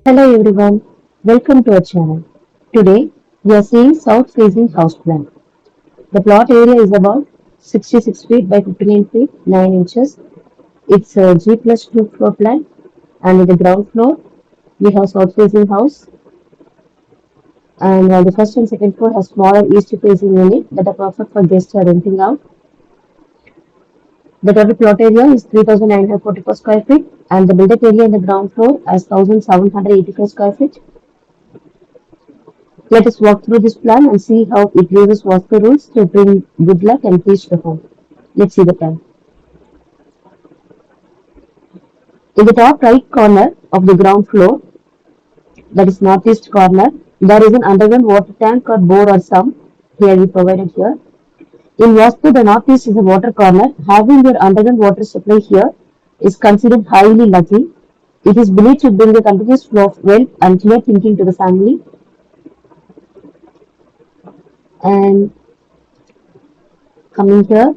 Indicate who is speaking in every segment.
Speaker 1: Hello everyone, welcome to our channel. Today we are seeing South-Facing House Plan. The plot area is about 66 feet by 59 feet 9 inches. It's a G plus 2 floor plan, and in the ground floor we have South-Facing house, and the first and second floor have smaller east-facing unit that are perfect for guests or renting out. The total plot area is 3,944 square feet, and the built area in the ground floor is 1,785 square feet. Let us walk through this plan and see how it uses Vastu rules to bring good luck and peace to the home. Let's see the plan. In the top right corner of the ground floor, that is northeast corner, there is an underground water tank or bore or sump. Here we provided here. In Vastu, the northeast is a water corner. Having your underground water supply here is considered highly lucky. It is believed to bring a continuous flow of wealth and clear thinking to the family. And coming here,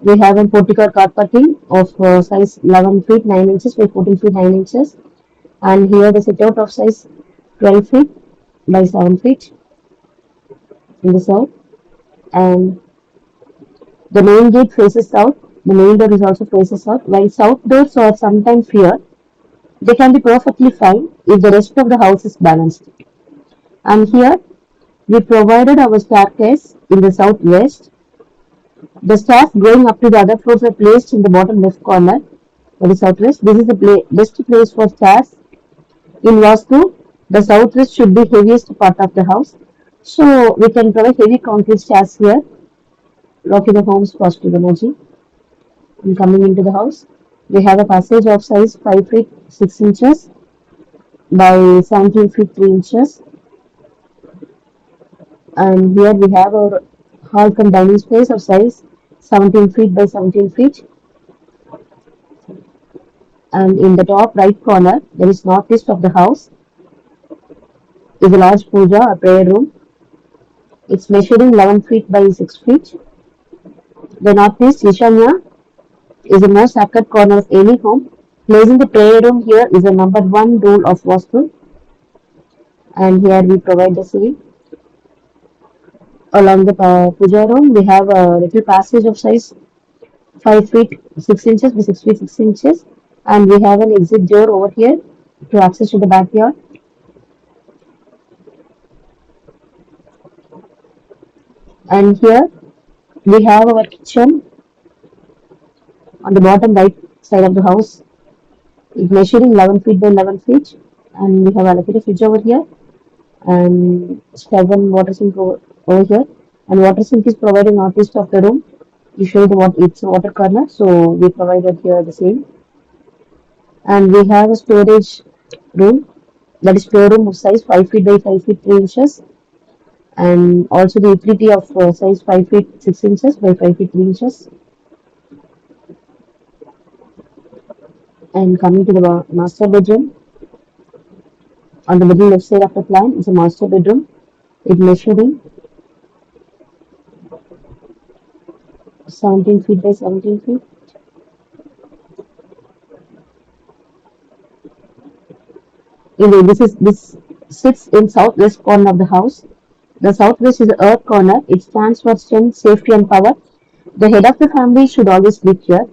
Speaker 1: we have a portico carpeting of size 11 feet 9 inches by 14 feet 9 inches, and here the sit out of size 12 feet by 7 feet in the south, and the main gate faces south. The main door is also faces south. While south doors are sometimes here, they can be perfectly fine if the rest of the house is balanced. And here we provided our staircase in the southwest. The stairs going up to the other floors are placed in the bottom left corner, that is southwest. This is the best place for stairs. In Vastu, the southwest should be heaviest part of the house. So we can provide heavy concrete stairs here, locking the home's positive energy. And coming into the house, we have a passage of size 5 feet 6 inches by 17 feet 3 inches. And here we have our hall cum dining space of size 17 feet by 17 feet. And in the top right corner, that is northeast of the house, is a large puja or prayer room. It's measuring 11 feet by 6 feet. The northeast Ishanya is the most sacred corner of any home. Placing the prayer room here is the number one rule of Vastu. And here we provide the ceiling. Along the puja room, we have a little passage of size 5 feet 6 inches by 6 feet 6 inches. And we have an exit door over here to access to the backyard. And here we have our kitchen on the bottom right side of the house. It's measuring 11 feet by 11 feet. And we have allocated fridge over here and step and water sink over here. And water sink is provided northeast of the room. Usually it's a water corner, so we provided here the same. And we have a storage room, that is storeroom of size 5 feet by 5 feet 3 inches, and also the utility of size 5 feet 6 inches by 5 feet 3 inches. And coming to the master bedroom, on the middle left side of the plan is a master bedroom. It measuring 17 feet by 17 feet. This sits in southwest corner of the house. The southwest is the earth corner. It stands for strength, safety, and power. The head of the family should always live here.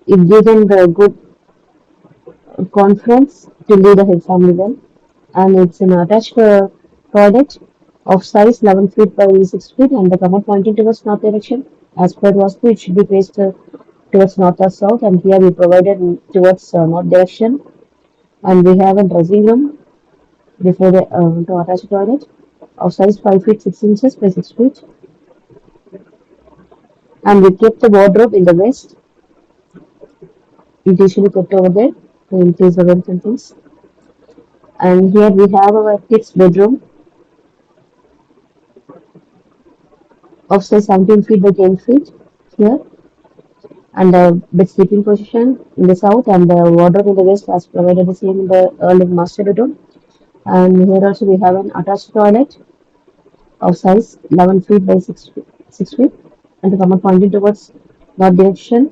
Speaker 1: It gives them the good confidence to lead a head family well. And it's an attached toilet of size 11 feet by 6 feet, and the commode pointing towards north direction. As per Vastu, it should be faced towards north or south, and here we provided towards north direction. And we have a dressing room before the to attach toilet of size 5 feet 6 inches by 6 feet. And we kept the wardrobe in the west. It usually kept over there to increase the rent and things. And here we have our kids' bedroom of size 17 feet by 10 feet here. And the bed sleeping position in the south, and the wardrobe in the west as provided the same in the early master bedroom. And here also we have an attached toilet of size 11 feet by 6 feet, and the commode pointing towards north direction.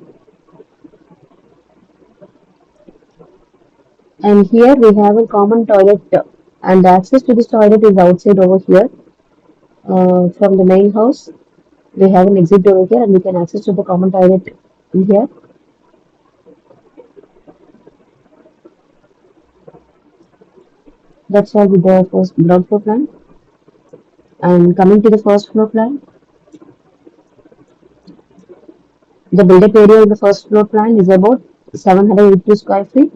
Speaker 1: And here we have a common toilet, and the access to this toilet is outside over here. From the main house, we have an exit over here, and we can access to the common toilet in here. That's all with the first ground floor plan. And coming to the first floor plan, the built-up area in the first floor plan is about 782 square feet.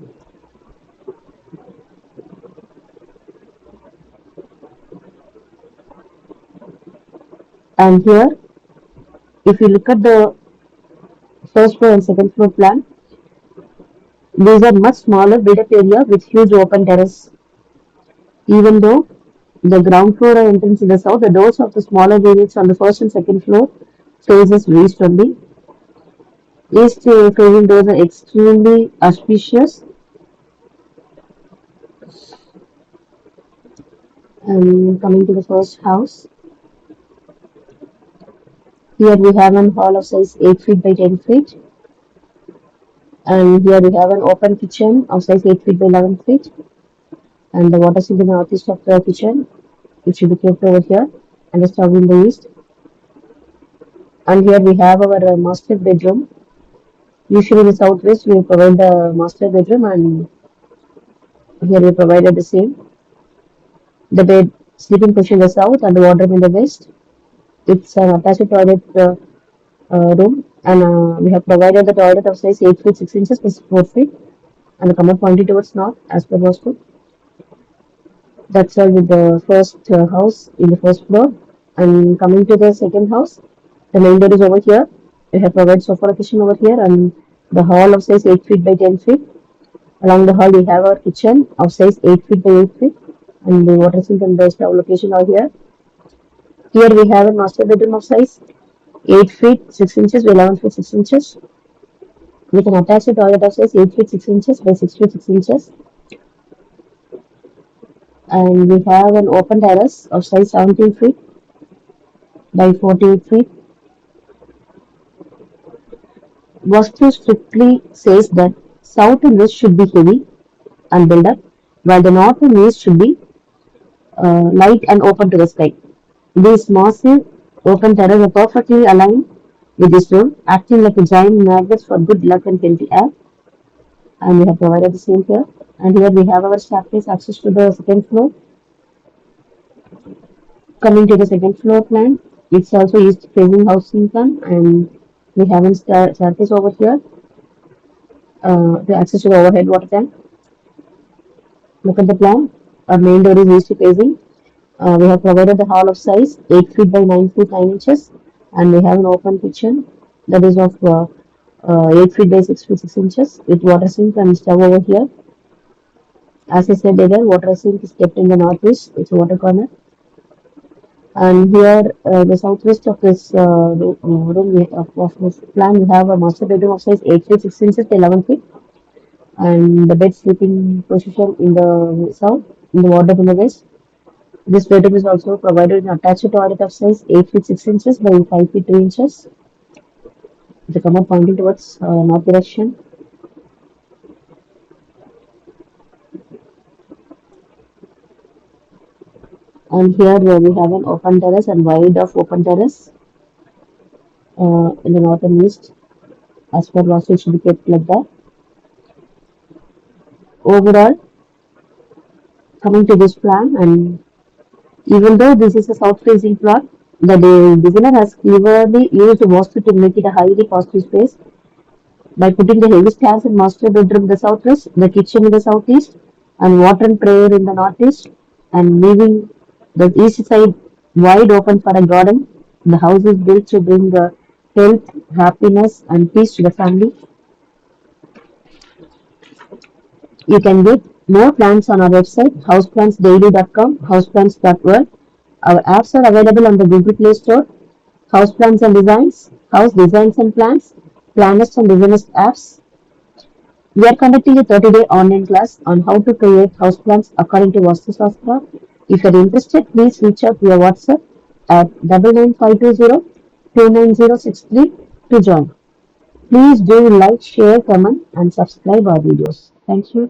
Speaker 1: And here, if you look at the first floor and second floor plan, these are much smaller built-up area with huge open terrace. Even though the ground floor entrance in the south, the doors of the smaller units on the first and second floor faces east only. East facing doors are extremely auspicious. And coming to the first house, here we have an hall of size 8 feet by 10 feet. And here we have an open kitchen of size 8 feet by 11 feet. And the water sink in the northeast of the kitchen, it should be kept over here. And the stove in the east. And here we have our master bedroom. Usually in the southwest we provide the master bedroom, and here we provided the same. The bed, sleeping position in the south and the wardrobe in the west. It's an attached toilet room, and we have provided the toilet of size 8 feet 6 inches by 4 feet, and the commode pointed towards north as per Vastu. That's all with the first house in the first floor. And coming to the second house, the main door is over here. We have provided sofa location over here, and the hall of size 8 feet by 10 feet. Along the hall, we have our kitchen of size 8 feet by 8 feet, and the water sink and the stove location are here. Here we have a master bedroom of size 8 feet 6 inches by 11 feet 6 inches. We can attach a toilet of size 8 feet 6 inches by 6 feet 6 inches. And we have an open terrace of size 17 feet by 48 feet. Vastu strictly says that south and west should be heavy and built up, while the north and east should be light and open to the sky. These massive open terraces are perfectly aligned with this room, acting like a giant magnet for good luck and healthy air. And we have provided the same here. And here we have our staircase access to the second floor. Coming to the second floor plan, it's also east facing housing plan, and we have a staircase over here to access to the overhead water tank. Look at the plan. Our main door is east facing. We have provided the hall of size 8 feet by 9 feet 9 inches, and we have an open kitchen that is of 8 feet by 6 feet 6 inches with water sink and stove over here. As I said earlier, water sink is kept in the northeast, it's a water corner. And here, the southwest of this of this plan, we have a master bedroom of size 8 feet 6 inches by 11 feet, and the bed sleeping position in the south, in the wardrobe in the west. This bedroom is also provided an attached toilet of size 8 feet 6 inches by 5 feet 3 inches. The commode pointing towards north direction. And here we have an open terrace and wide of open terrace in the north and east. As per Vastu, it should be kept like that. Overall, coming to this plan, and even though this is a south-facing plot, the designer has cleverly used Vastu to make it a highly positive space by putting the heavy stairs in master bedroom in the southwest, the kitchen in the southeast, and water and prayer in the northeast, and leaving the east side wide open for a garden. The house is built to bring health, happiness, and peace to the family. You can get more plans on our website, houseplansdaily.com, houseplans.world. Our apps are available on the Google Play Store. House Plans and Designs, House Designs and Plans, Planners and Designers apps. We are conducting a 30-day online class on how to create house plans according to Vastu Shastra. If you are interested, please reach out via WhatsApp at 99520 to join. Please do like, share, comment, and subscribe our videos. Thank you.